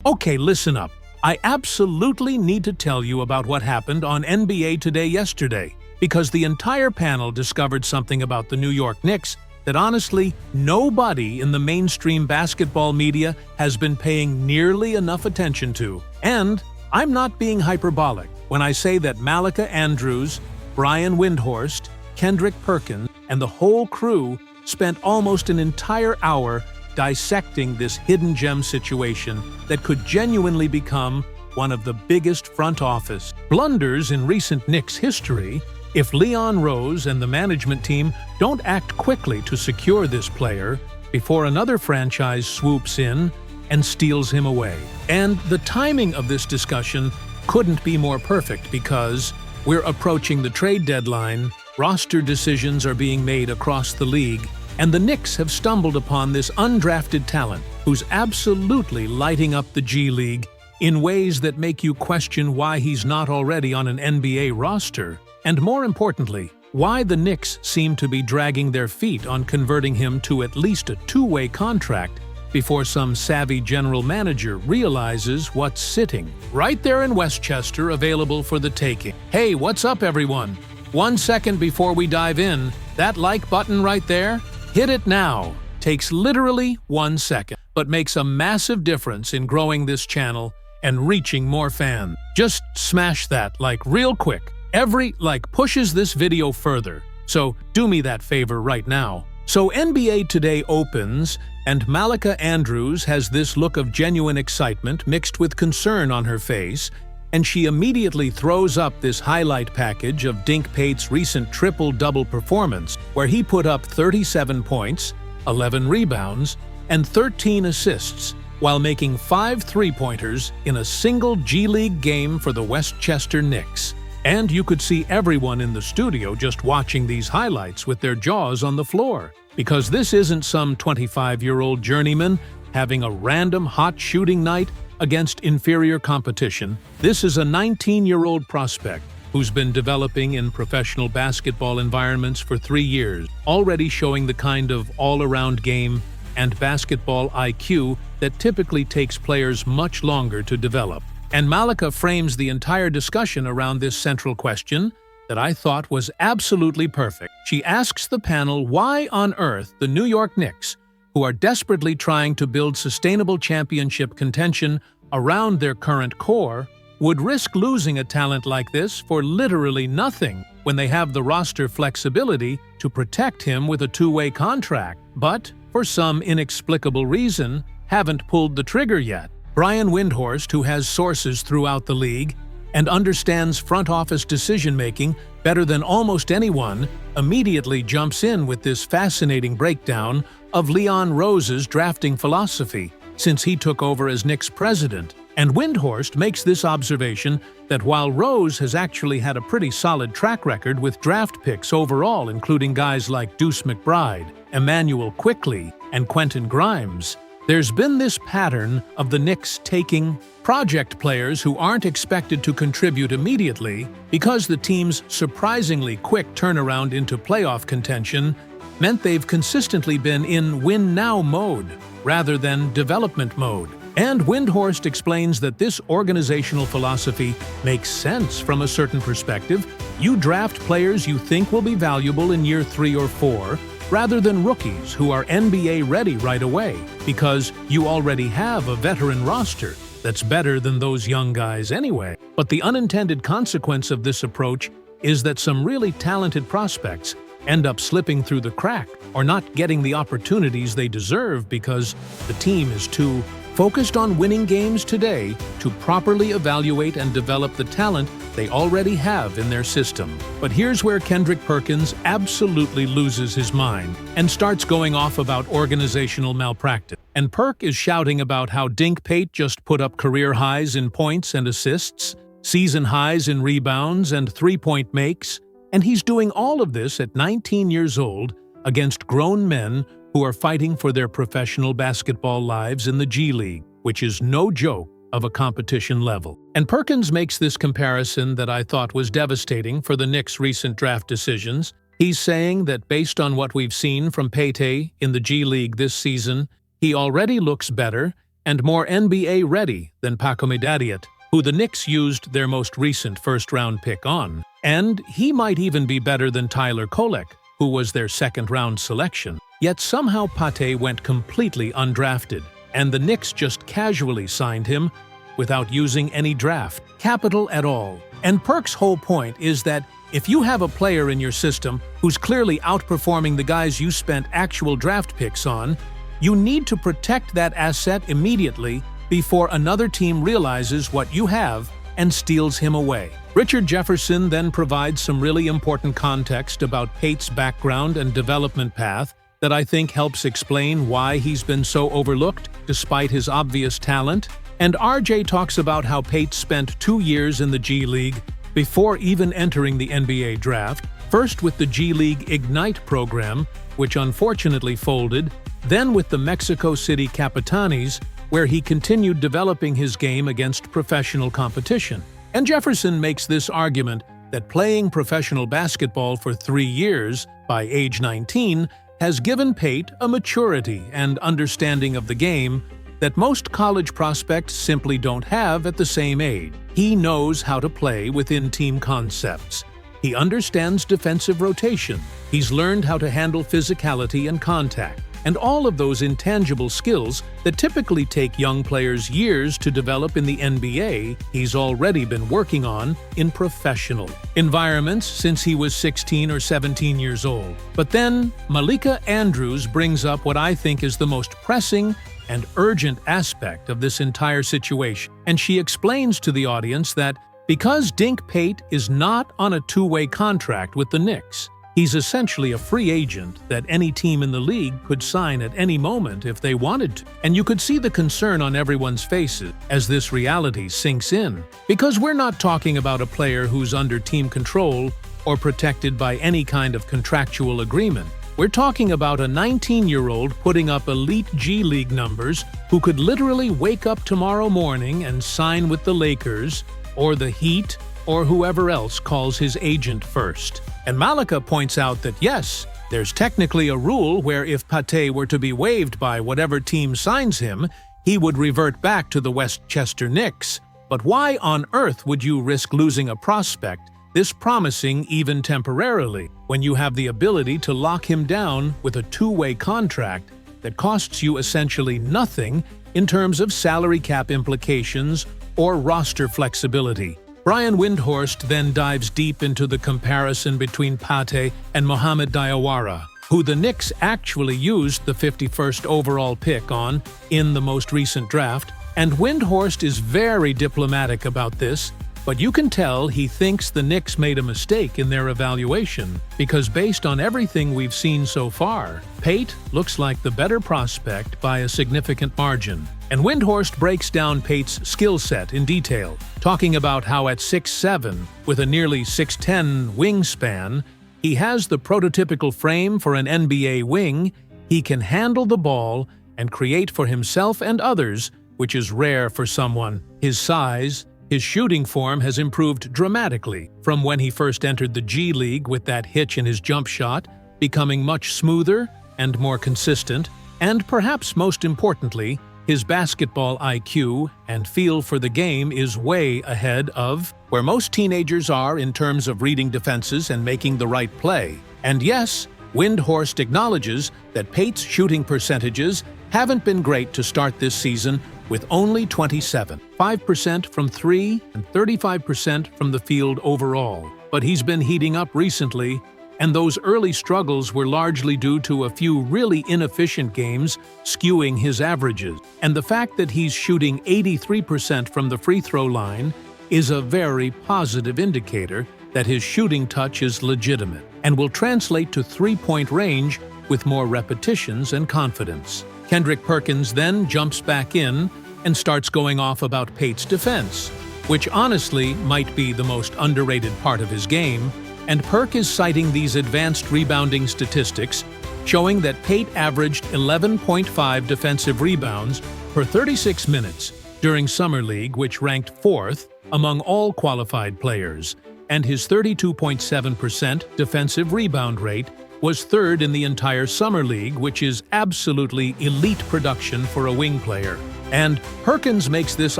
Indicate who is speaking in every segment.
Speaker 1: Okay, listen up. I absolutely need to tell you about what happened on NBA Today yesterday, because the entire panel discovered something about the New York Knicks that honestly nobody in the mainstream basketball media has been paying nearly enough attention to. And I'm not being hyperbolic when I say that Malika Andrews, Brian Windhorst, Kendrick Perkins, and the whole crew spent almost an entire hour dissecting this hidden gem situation that could genuinely become one of the biggest front office blunders in recent Knicks history if Leon Rose and the management team don't act quickly to secure this player before another franchise swoops in and steals him away. And the timing of this discussion couldn't be more perfect because we're approaching the trade deadline, roster decisions are being made across the league, and the Knicks have stumbled upon this undrafted talent who's absolutely lighting up the G League in ways that make you question why he's not already on an NBA roster, and more importantly, why the Knicks seem to be dragging their feet on converting him to at least a two-way contract before some savvy general manager realizes what's sitting right there in Westchester available for the taking. Hey, what's up everyone? 1 second before we dive in, that like button right there? Hit it now. Takes literally 1 second, but makes a massive difference in growing this channel and reaching more fans. Just smash that like real quick. Every like pushes this video further, so do me that favor right now. So NBA Today opens, and Malika Andrews has this look of genuine excitement mixed with concern on her face, and she immediately throws up this highlight package of Dink Pate's recent triple-double performance, where he put up 37 points, 11 rebounds, and 13 assists, while making 5 three-pointers in a single G League game for the Westchester Knicks. And you could see everyone in the studio just watching these highlights with their jaws on the floor, because this isn't some 25-year-old journeyman having a random hot shooting night against inferior competition. This is a 19-year-old prospect who's been developing in professional basketball environments for 3 years, already showing the kind of all-around game and basketball IQ that typically takes players much longer to develop. And Malika frames the entire discussion around this central question that I thought was absolutely perfect. She asks the panel why on earth the New York Knicks, who are desperately trying to build sustainable championship contention around their current core, would risk losing a talent like this for literally nothing when they have the roster flexibility to protect him with a two-way contract, but, for some inexplicable reason, haven't pulled the trigger yet. Brian Windhorst, who has sources throughout the league and understands front office decision-making better than almost anyone, immediately jumps in with this fascinating breakdown of Leon Rose's drafting philosophy since he took over as Knicks president. And Windhorst makes this observation that while Rose has actually had a pretty solid track record with draft picks overall, including guys like Deuce McBride, Emmanuel Quickley, and Quentin Grimes, there's been this pattern of the Knicks taking project players who aren't expected to contribute immediately because the team's surprisingly quick turnaround into playoff contention meant they've consistently been in win-now mode rather than development mode. And Windhorst explains that this organizational philosophy makes sense from a certain perspective. You draft players you think will be valuable in year 3 or 4, rather than rookies who are NBA ready right away, because you already have a veteran roster that's better than those young guys anyway. But the unintended consequence of this approach is that some really talented prospects end up slipping through the crack or not getting the opportunities they deserve because the team is too focused on winning games today to properly evaluate and develop the talent they already have in their system. But here's where Kendrick Perkins absolutely loses his mind and starts going off about organizational malpractice. And Perk is shouting about how Dink Pate just put up career highs in points and assists, season highs in rebounds and three-point makes, and he's doing all of this at 19 years old against grown men who are fighting for their professional basketball lives in the G League, which is no joke of a competition level. And Perkins makes this comparison that I thought was devastating for the Knicks' recent draft decisions. He's saying that based on what we've seen from Pate in the G League this season, he already looks better and more NBA-ready than Pakomidadiat, who the Knicks used their most recent first-round pick on. And he might even be better than Tyler Kolek, who was their second-round selection. Yet somehow Pate went completely undrafted, and the Knicks just casually signed him without using any draft capital at all. And Perk's whole point is that if you have a player in your system who's clearly outperforming the guys you spent actual draft picks on, you need to protect that asset immediately before another team realizes what you have and steals him away. Richard Jefferson then provides some really important context about Pate's background and development path that I think helps explain why he's been so overlooked despite his obvious talent. And RJ talks about how Pate spent 2 years in the G League before even entering the NBA draft, first with the G League Ignite program, which unfortunately folded, then with the Mexico City Capitanes, where he continued developing his game against professional competition. And Jefferson makes this argument that playing professional basketball for 3 years, by age 19, has given Pate a maturity and understanding of the game that most college prospects simply don't have at the same age. He knows how to play within team concepts. He understands defensive rotation. He's learned how to handle physicality and contact, and all of those intangible skills that typically take young players years to develop in the NBA, he's already been working on in professional environments since he was 16 or 17 years old. But then, Malika Andrews brings up what I think is the most pressing and urgent aspect of this entire situation, and she explains to the audience that because Dink Pate is not on a two-way contract with the Knicks, he's essentially a free agent that any team in the league could sign at any moment if they wanted to. And you could see the concern on everyone's faces as this reality sinks in, because we're not talking about a player who's under team control or protected by any kind of contractual agreement. We're talking about a 19-year-old putting up elite G League numbers who could literally wake up tomorrow morning and sign with the Lakers or the Heat or whoever else calls his agent first. And Malika points out that yes, there's technically a rule where if Pate were to be waived by whatever team signs him, he would revert back to the Westchester Knicks. But why on earth would you risk losing a prospect this promising even temporarily, when you have the ability to lock him down with a two-way contract that costs you essentially nothing in terms of salary cap implications or roster flexibility? Brian Windhorst then dives deep into the comparison between Pate and Mohamed Diawara, who the Knicks actually used the 51st overall pick on in the most recent draft, and Windhorst is very diplomatic about this, but you can tell he thinks the Knicks made a mistake in their evaluation, because based on everything we've seen so far, Pate looks like the better prospect by a significant margin. And Windhorst breaks down Pate's skill set in detail, talking about how at 6'7", with a nearly 6'10" wingspan, he has the prototypical frame for an NBA wing, he can handle the ball and create for himself and others, which is rare for someone his size. His shooting form has improved dramatically from when he first entered the G League with that hitch in his jump shot, becoming much smoother and more consistent, and perhaps most importantly, his basketball IQ and feel for the game is way ahead of where most teenagers are in terms of reading defenses and making the right play. And yes, Windhorst acknowledges that Pate's shooting percentages haven't been great to start this season, with only 5% from 3 and 35% from the field overall. But he's been heating up recently, and those early struggles were largely due to a few really inefficient games skewing his averages. And the fact that he's shooting 83% from the free throw line is a very positive indicator that his shooting touch is legitimate and will translate to three-point range with more repetitions and confidence. Kendrick Perkins then jumps back in and starts going off about Pate's defense, which honestly might be the most underrated part of his game, and Perk is citing these advanced rebounding statistics showing that Pate averaged 11.5 defensive rebounds per 36 minutes during Summer League, which ranked 4th among all qualified players, and his 32.7% defensive rebound rate was third in the entire Summer League, which is absolutely elite production for a wing player. And Perkins makes this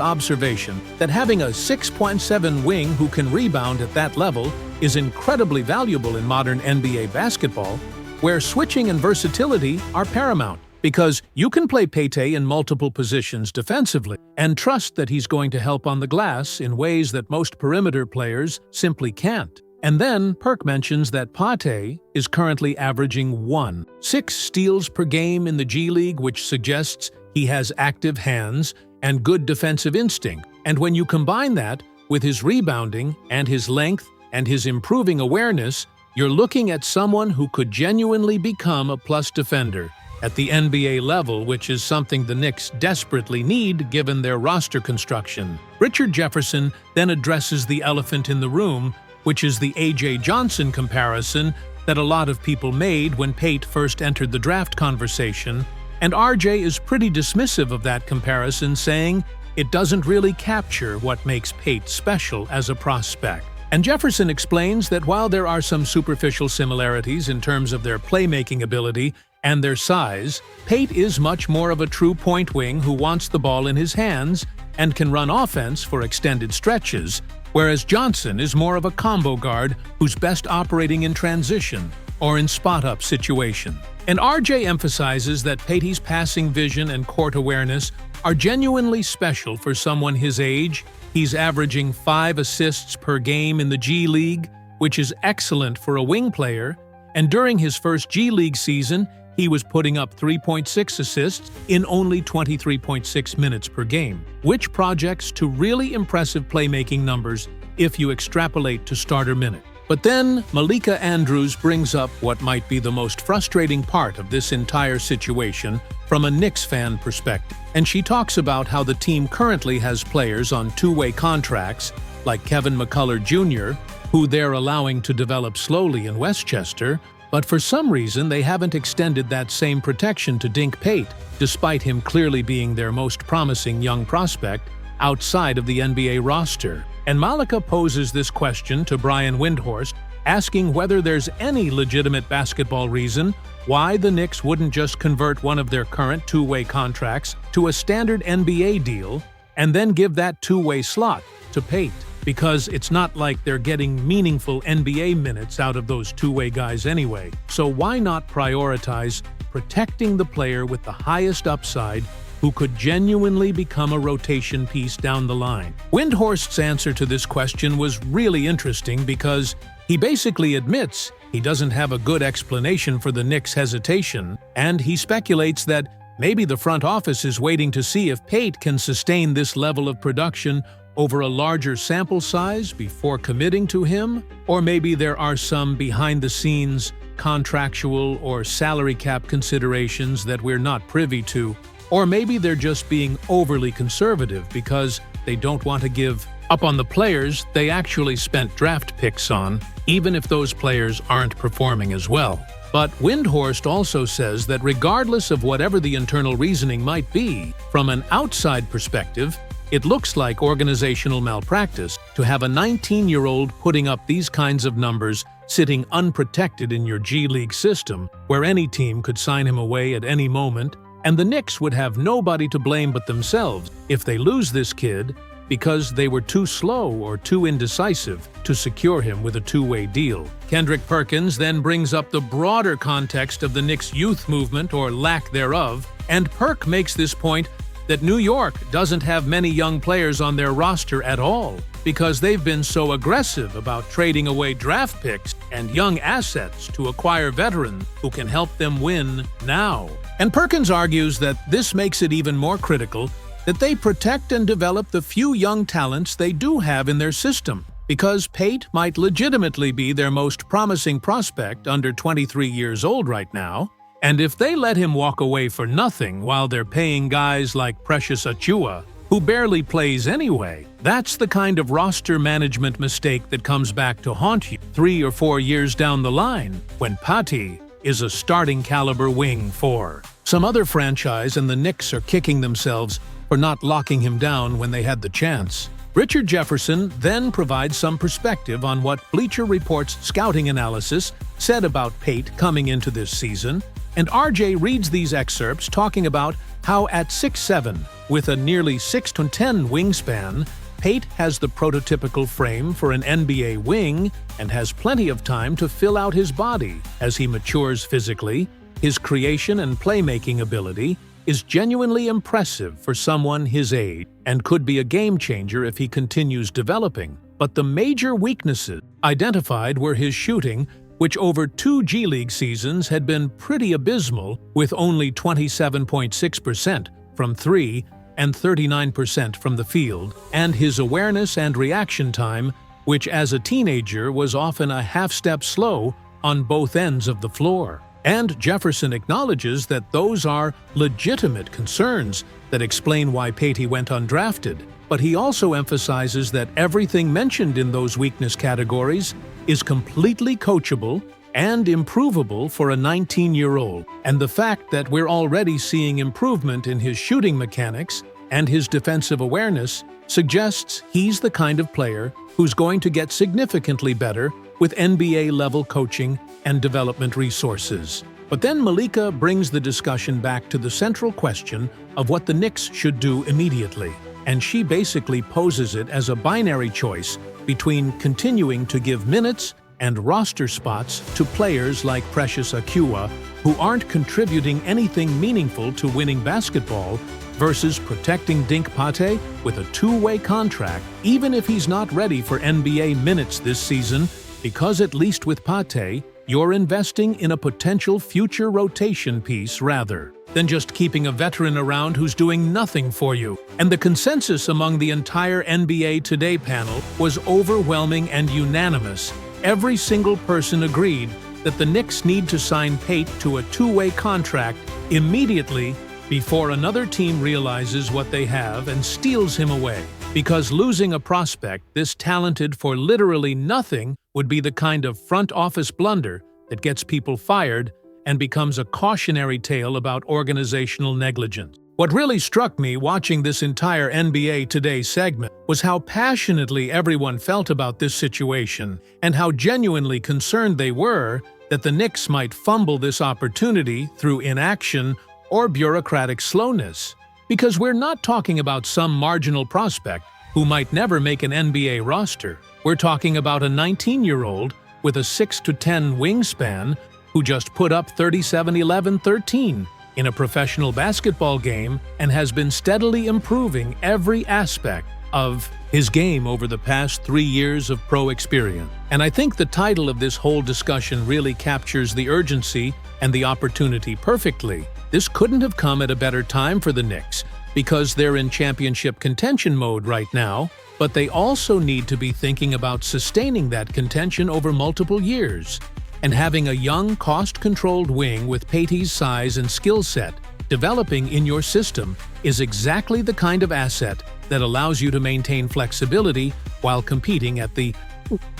Speaker 1: observation that having a 6.7 wing who can rebound at that level is incredibly valuable in modern NBA basketball, where switching and versatility are paramount, because you can play Pate in multiple positions defensively and trust that he's going to help on the glass in ways that most perimeter players simply can't. And then Perk mentions that Pate is currently averaging 1.6 steals per game in the G League, which suggests he has active hands and good defensive instinct. And when you combine that with his rebounding and his length and his improving awareness, you're looking at someone who could genuinely become a plus defender at the NBA level, which is something the Knicks desperately need given their roster construction. Richard Jefferson then addresses the elephant in the room, which is the A.J. Johnson comparison that a lot of people made when Pate first entered the draft conversation, and RJ is pretty dismissive of that comparison, saying it doesn't really capture what makes Pate special as a prospect. And Jefferson explains that while there are some superficial similarities in terms of their playmaking ability and their size, Pate is much more of a true point wing who wants the ball in his hands and can run offense for extended stretches, whereas Johnson is more of a combo guard who's best operating in transition or in spot-up situation. And RJ emphasizes that Pate's passing vision and court awareness are genuinely special for someone his age. He's averaging 5 assists per game in the G League, which is excellent for a wing player, and during his first G League season, he was putting up 3.6 assists in only 23.6 minutes per game, which projects to really impressive playmaking numbers if you extrapolate to starter minute. But then Malika Andrews brings up what might be the most frustrating part of this entire situation from a Knicks fan perspective. And she talks about how the team currently has players on two-way contracts, like Kevin McCullough Jr., who they're allowing to develop slowly in Westchester, but for some reason they haven't extended that same protection to Dink Pate, despite him clearly being their most promising young prospect outside of the NBA roster. And Malika poses this question to Brian Windhorst, asking whether there's any legitimate basketball reason why the Knicks wouldn't just convert one of their current two-way contracts to a standard NBA deal and then give that two-way slot to Pate, because it's not like they're getting meaningful NBA minutes out of those two-way guys anyway. So why not prioritize protecting the player with the highest upside who could genuinely become a rotation piece down the line? Windhorst's answer to this question was really interesting because he basically admits he doesn't have a good explanation for the Knicks' hesitation, and he speculates that maybe the front office is waiting to see if Pate can sustain this level of production over a larger sample size before committing to him, or maybe there are some behind-the-scenes contractual or salary cap considerations that we're not privy to. Or maybe they're just being overly conservative because they don't want to give up on the players they actually spent draft picks on, even if those players aren't performing as well. But Windhorst also says that regardless of whatever the internal reasoning might be, from an outside perspective, it looks like organizational malpractice to have a 19-year-old putting up these kinds of numbers sitting unprotected in your G League system, where any team could sign him away at any moment, and the Knicks would have nobody to blame but themselves if they lose this kid because they were too slow or too indecisive to secure him with a two-way deal. Kendrick Perkins then brings up the broader context of the Knicks' youth movement or lack thereof, and Perk makes this point that New York doesn't have many young players on their roster at all because they've been so aggressive about trading away draft picks and young assets to acquire veterans who can help them win now. And Perkins argues that this makes it even more critical that they protect and develop the few young talents they do have in their system, because Pate might legitimately be their most promising prospect under 23 years old right now, and if they let him walk away for nothing while they're paying guys like Precious Achiuwa, who barely plays anyway, that's the kind of roster management mistake that comes back to haunt you 3 or 4 years down the line when Pate is a starting caliber wing for some other franchise, and the Knicks are kicking themselves for not locking him down when they had the chance. Richard Jefferson then provides some perspective on what Bleacher Report's scouting analysis said about Pate coming into this season, and RJ reads these excerpts talking about how at 6'7", with a nearly 6'10" wingspan, Pate has the prototypical frame for an NBA wing and has plenty of time to fill out his body as he matures physically. His creation and playmaking ability is genuinely impressive for someone his age and could be a game-changer if he continues developing. But the major weaknesses identified were his shooting, which over 2 G League seasons had been pretty abysmal, with only 27.6% from 3 and 39% from the field, and his awareness and reaction time, which as a teenager was often a half-step slow on both ends of the floor. And Jefferson acknowledges that those are legitimate concerns that explain why Pate went undrafted, but he also emphasizes that everything mentioned in those weakness categories is completely coachable and improvable for a 19-year-old, and the fact that we're already seeing improvement in his shooting mechanics and his defensive awareness suggests he's the kind of player who's going to get significantly better with NBA-level coaching and development resources. But then Malika brings the discussion back to the central question of what the Knicks should do immediately, and she basically poses it as a binary choice between continuing to give minutes and roster spots to players like Precious Achiuwa, who aren't contributing anything meaningful to winning basketball, versus protecting Dink Pate with a 2-way contract, even if he's not ready for NBA minutes this season, because at least with Pate, you're investing in a potential future rotation piece rather than just keeping a veteran around who's doing nothing for you. And the consensus among the entire NBA Today panel was overwhelming and unanimous. Every single person agreed that the Knicks need to sign Pate to a 2-way contract immediately before another team realizes what they have and steals him away. Because losing a prospect this talented for literally nothing would be the kind of front office blunder that gets people fired and becomes a cautionary tale about organizational negligence. What really struck me watching this entire NBA Today segment was how passionately everyone felt about this situation and how genuinely concerned they were that the Knicks might fumble this opportunity through inaction or bureaucratic slowness. Because we're not talking about some marginal prospect who might never make an NBA roster. We're talking about a 19-year-old with a 6'10" wingspan who just put up 37, 11, 13 in a professional basketball game and has been steadily improving every aspect of his game over the past 3 years of pro experience. And I think the title of this whole discussion really captures the urgency and the opportunity perfectly. This couldn't have come at a better time for the Knicks, because they're in championship contention mode right now, but they also need to be thinking about sustaining that contention over multiple years. And having a young, cost-controlled wing with Pate's size and skill set developing in your system is exactly the kind of asset that allows you to maintain flexibility while competing at the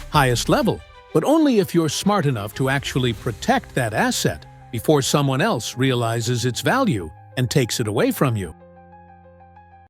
Speaker 1: highest level. But only if you're smart enough to actually protect that asset before someone else realizes its value and takes it away from you.